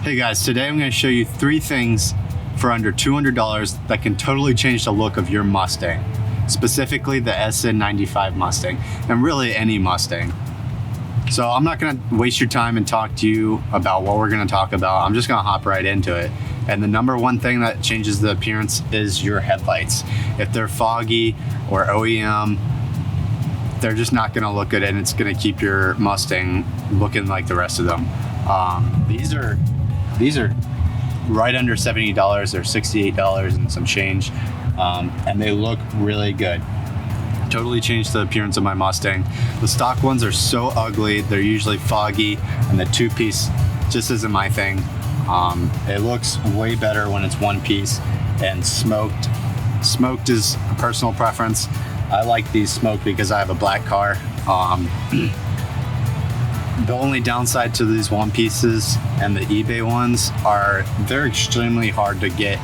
Hey guys, today I'm going to show you 3 things for under $200 that can totally change the look of your Mustang, specifically the SN95 Mustang, and really any Mustang. So I'm not going to waste your time and talk to you about what we're going to talk about. I'm just going to hop right into it. And the number one thing that changes the appearance is your headlights. If they're foggy or OEM, they're just not going to look good, and it's going to keep your Mustang looking like the rest of them. These are right under $70 or $68 and some change, and they look really good. Totally changed the appearance of my Mustang. The stock ones are so ugly, they're usually foggy, and the 2-piece just isn't my thing. It looks way better when it's 1-piece and smoked. Smoked is a personal preference. I like these smoked because I have a black car. The only downside to these 1-pieces and the eBay ones are they're extremely hard to get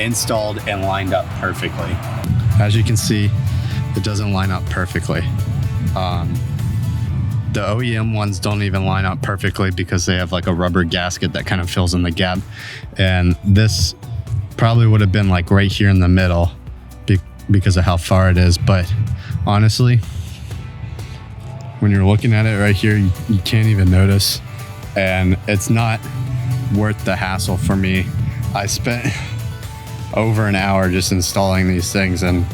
installed and lined up perfectly. As you can see, it doesn't line up perfectly. The OEM ones don't even line up perfectly because they have like a rubber gasket that kind of fills in the gap. And this probably would have been like right here in the middle because of how far it is. But honestly, when you're looking at it right here, you can't even notice. And it's not worth the hassle for me. I spent over an hour just installing these things, and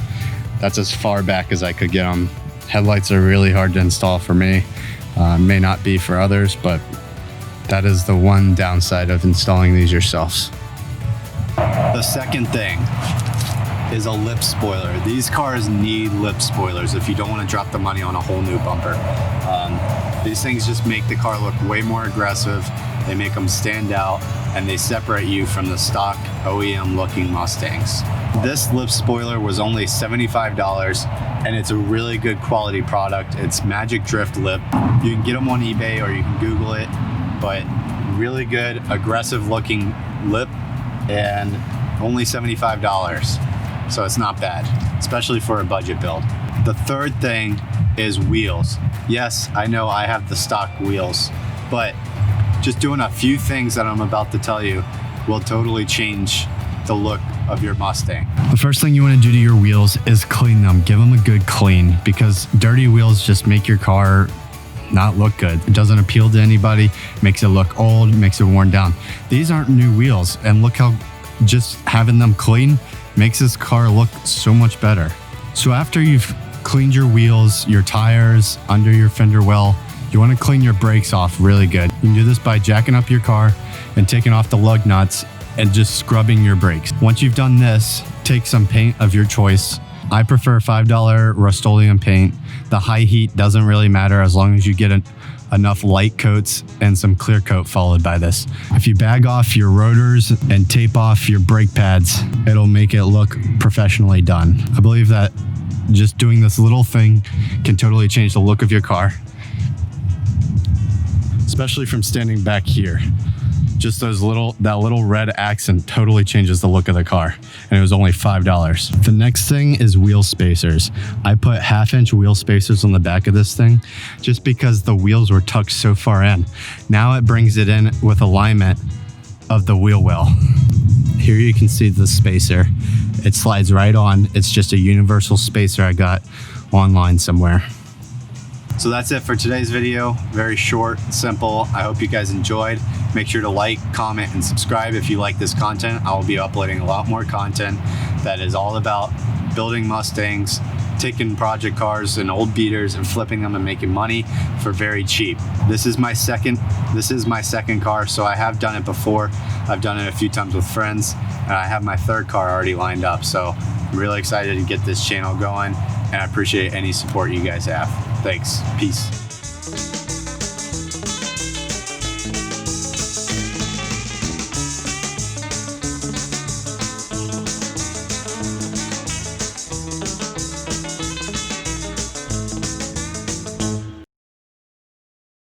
that's as far back as I could get them. Headlights are really hard to install for me. May not be for others, but that is the one downside of installing these yourselves. The second thing is a lip spoiler. These cars need lip spoilers if you don't want to drop the money on a whole new bumper. These things just make the car look way more aggressive. They make them stand out, and they separate you from the stock OEM looking Mustangs. This lip spoiler was only $75, and it's a really good quality product. It's Magic Drift Lip. You can get them on eBay or you can Google it, but really good, aggressive looking lip, and only $75. So it's not bad, especially for a budget build. The third thing is wheels. Yes, I know I have the stock wheels, but just doing a few things that I'm about to tell you will totally change the look of your Mustang. The first thing you want to do to your wheels is clean them. Give them a good clean, because dirty wheels just make your car not look good. It doesn't appeal to anybody, makes it look old, makes it worn down. These aren't new wheels, and look how just having them clean makes this car look so much better. So after you've cleaned your wheels, your tires, under your fender well, you want to clean your brakes off really good. You can do this by jacking up your car and taking off the lug nuts and just scrubbing your brakes. Once you've done this, take some paint of your choice. I prefer $5 Rust-Oleum paint. The high heat doesn't really matter as long as you get enough light coats and some clear coat followed by this. If you bag off your rotors and tape off your brake pads, it'll make it look professionally done. I believe that just doing this little thing can totally change the look of your car, especially from standing back here. Just that little red accent totally changes the look of the car, and it was only $5. The next thing is wheel spacers. I put 1/2-inch wheel spacers on the back of this thing just because the wheels were tucked so far in. Now it brings it in with alignment of the wheel well. Here you can see the spacer. It slides right on. It's just a universal spacer I got online somewhere. So that's it for today's video. Very short, simple. I hope you guys enjoyed. Make sure to like, comment, and subscribe if you like this content. I will be uploading a lot more content that is all about building Mustangs, taking project cars and old beaters and flipping them and making money for very cheap. This is my second car, so I have done it before. I've done it a few times with friends, and I have my third car already lined up. So I'm really excited to get this channel going, and I appreciate any support you guys have. Thanks. Peace.